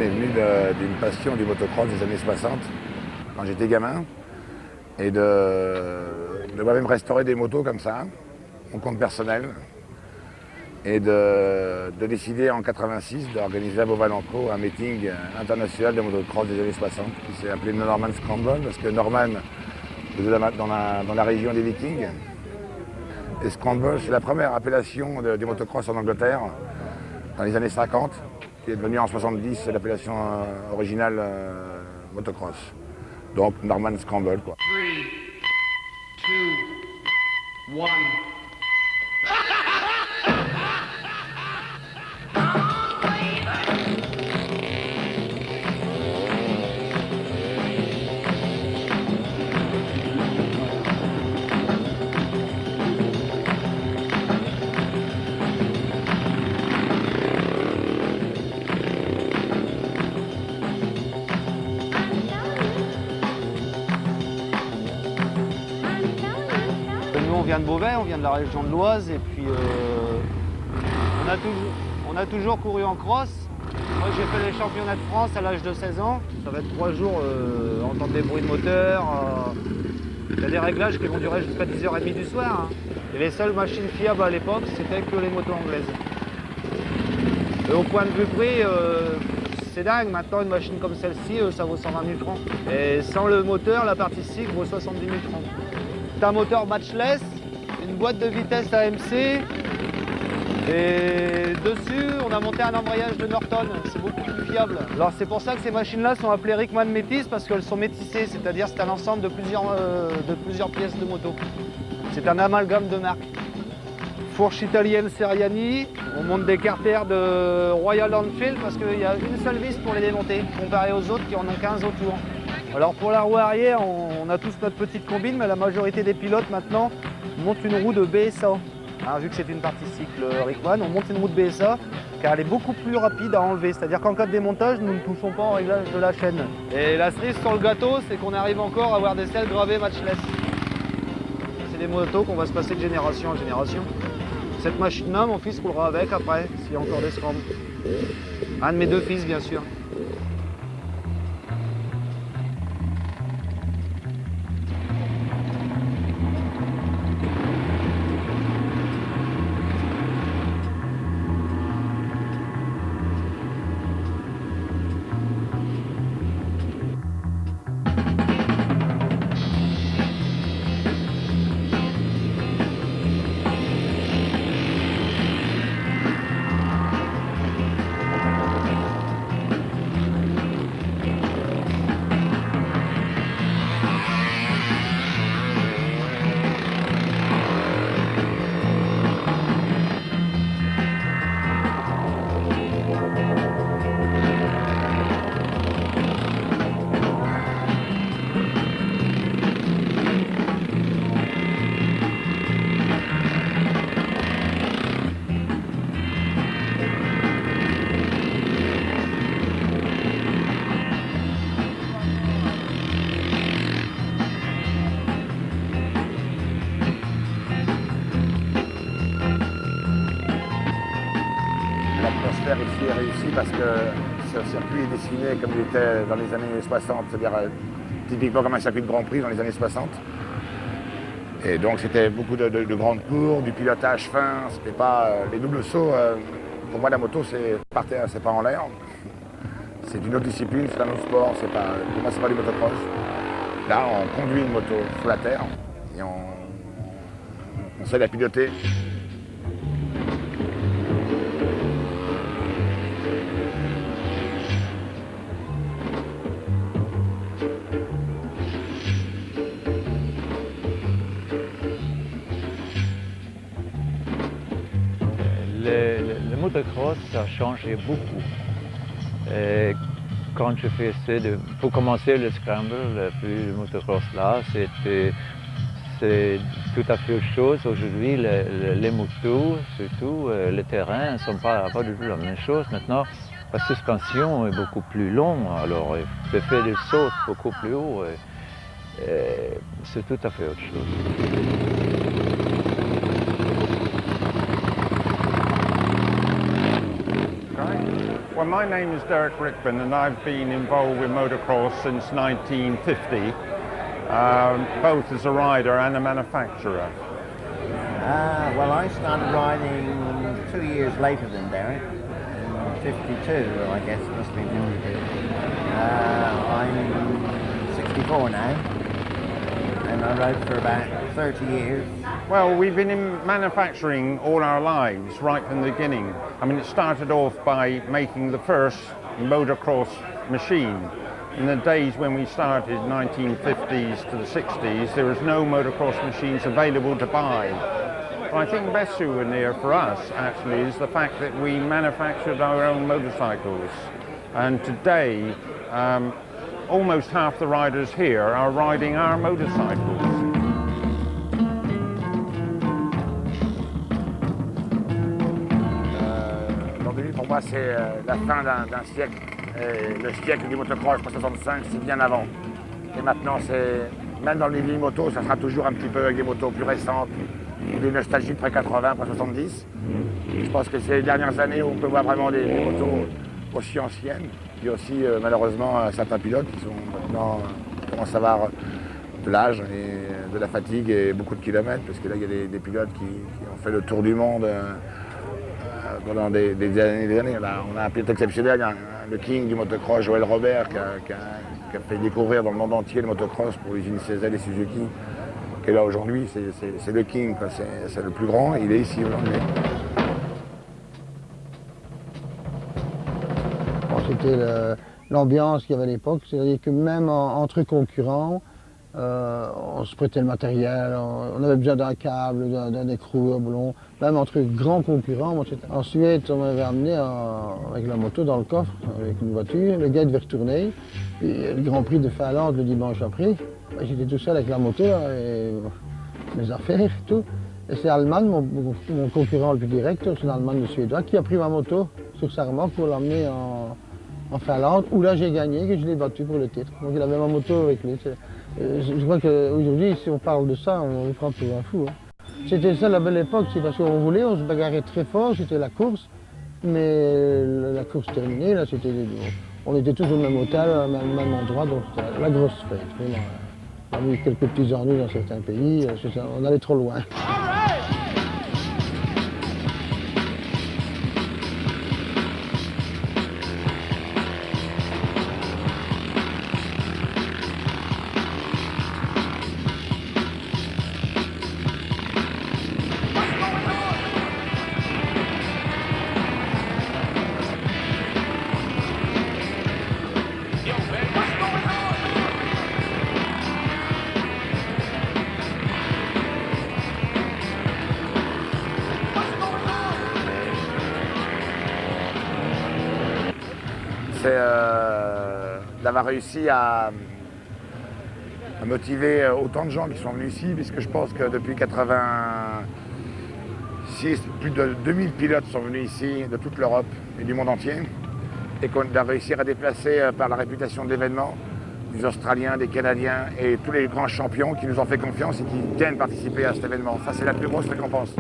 m'est venue d'une passion du motocross des années 60, quand j'étais gamin, et de moi-même restaurer des motos comme ça, mon compte personnel, et de décider en 86 d'organiser à Beauval-en-Caux un meeting international de motocross des années 60 qui s'est appelé Norman Scramble, parce que Norman faisait dans la région des Vikings. Et Scramble, c'est la première appellation du motocross en Angleterre dans les années 50, qui est devenue en 70 l'appellation originale motocross. Donc Norman Scramble, quoi. 3, 2, 1. Nous, on vient de Beauvais, on vient de la région de l'Oise, et puis on a toujours couru en cross. Moi, j'ai fait les championnats de France à l'âge de 16 ans. Ça va être 3 jours, entendre des bruits de moteur. Il y a des réglages qui vont durer jusqu'à 10h30 du soir. Hein. Et les seules machines fiables à l'époque, c'était que les motos anglaises. Et au point de vue prix, c'est dingue. Maintenant, une machine comme celle-ci, ça vaut 120 000 francs. Et sans le moteur, la partie cycle vaut 70 000 francs. C'est un moteur matchless, une boîte de vitesse AMC, et dessus on a monté un embrayage de Norton, c'est beaucoup plus fiable. Alors c'est pour ça que ces machines-là sont appelées Rickman métis, parce qu'elles sont métissées, c'est-à-dire c'est un ensemble de plusieurs pièces de moto. C'est un amalgame de marques. Fourche italienne Seriani, on monte des carters de Royal Enfield parce qu'il y a une seule vis pour les démonter, comparé aux autres qui en ont 15 autour. Alors pour la roue arrière, on a tous notre petite combine, mais la majorité des pilotes maintenant montent une roue de BSA. Hein, vu que c'est une partie cycle Rickman, on monte une roue de BSA car elle est beaucoup plus rapide à enlever. C'est-à-dire qu'en cas de démontage, nous ne touchons pas au réglage de la chaîne. Et la cerise sur le gâteau, c'est qu'on arrive encore à avoir des selles gravées matchless. C'est des motos qu'on va se passer de génération en génération. Cette machine-là, mon fils roulera avec après, s'il y a encore des scrambs. Un de mes 2 fils, bien sûr. L'atmosphère ici est réussie parce que ce circuit est dessiné comme il était dans les années 60, c'est-à-dire typiquement comme un circuit de Grand Prix dans les années 60. Et donc c'était beaucoup de grandes cours, du pilotage fin, c'était pas les doubles sauts. Pour moi la moto c'est par terre, c'est pas en l'air. C'est une autre discipline, c'est un autre sport, pour moi c'est pas du motocross. Là on conduit une moto sur la terre et on sait la piloter. Le motocross, ça a changé beaucoup. Quand je faisais, pour commencer le scramble, puis le motocross là, c'est tout à fait autre chose. Aujourd'hui, les motos, surtout le terrain, ne sont pas du tout la même chose. Maintenant, la suspension est beaucoup plus longue, alors il peut faire des sauts beaucoup plus haut. C'est tout à fait autre chose. Well, my name is Derek Rickman and I've been involved with motocross since 1950, both as a rider and a manufacturer. Well, I started riding 2 years later than Derek, in 52, I guess it must be 52. I'm 64 now, and I rode for about 30 years. Well, we've been in manufacturing all our lives, right from the beginning. I mean, it started off by making the first motocross machine. In the days when we started, 1950s to the 60s, there was no motocross machines available to buy. I think the best souvenir for us, actually, is the fact that we manufactured our own motorcycles. And today, almost half the riders here are riding our motorcycles. Aujourd'hui, pour moi, c'est la fin d'un siècle. Et le siècle du motocross, 65, c'est bien avant. Et maintenant, même dans les vieilles motos, ça sera toujours un petit peu avec des motos plus récentes, des nostalgies de près 80, près 70. Je pense que c'est les dernières années où on peut voir vraiment des motos aussi anciennes. Puis aussi, malheureusement, certains pilotes qui sont maintenant, commencent à avoir de l'âge et de la fatigue et beaucoup de kilomètres, parce que là, il y a des pilotes qui ont fait le tour du monde pendant des années et des années. Là, on a un pilote exceptionnel, le king du motocross, Joël Robert, qui a fait découvrir dans le monde entier le motocross pour l'usine CZ et Suzuki. Et là, aujourd'hui, c'est le king, c'est le plus grand, il est ici aujourd'hui. Bon, c'était l'ambiance qu'il y avait à l'époque, c'est-à-dire que même entre concurrents, on se prêtait le matériel, on avait besoin d'un câble, d'un écrou, un boulon, même entre grands concurrents. Ensuite, on m'avait amené avec la moto dans le coffre, avec une voiture, le gars devait retourner, puis le Grand Prix de Finlande le dimanche après. J'étais tout seul avec la moto là, et mes affaires et tout. Et c'est Allemand, mon concurrent le plus direct, c'est un Allemand de Suédois, qui a pris ma moto sur sa remorque pour l'emmener en Finlande, où là j'ai gagné, que je l'ai battu pour le titre. Donc il avait ma moto avec lui. Je crois qu'aujourd'hui, si on parle de ça, on le prend pour un fou. Hein. C'était ça la belle époque, c'est parce qu'on voulait, on se bagarrait très fort, c'était la course, mais la course terminée, là, on était tous au même hôtel, au même endroit, donc c'était la grosse fête. Vraiment. On a eu quelques petits ennuis dans certains pays, on allait trop loin. C'est d'avoir réussi à motiver autant de gens qui sont venus ici, puisque je pense que depuis 86, plus de 2000 pilotes sont venus ici de toute l'Europe et du monde entier, et qu'on a réussi à déplacer par la réputation de l'événement des Australiens, des Canadiens et tous les grands champions qui nous ont fait confiance et qui viennent participer à cet événement. Ça, c'est la plus grosse récompense.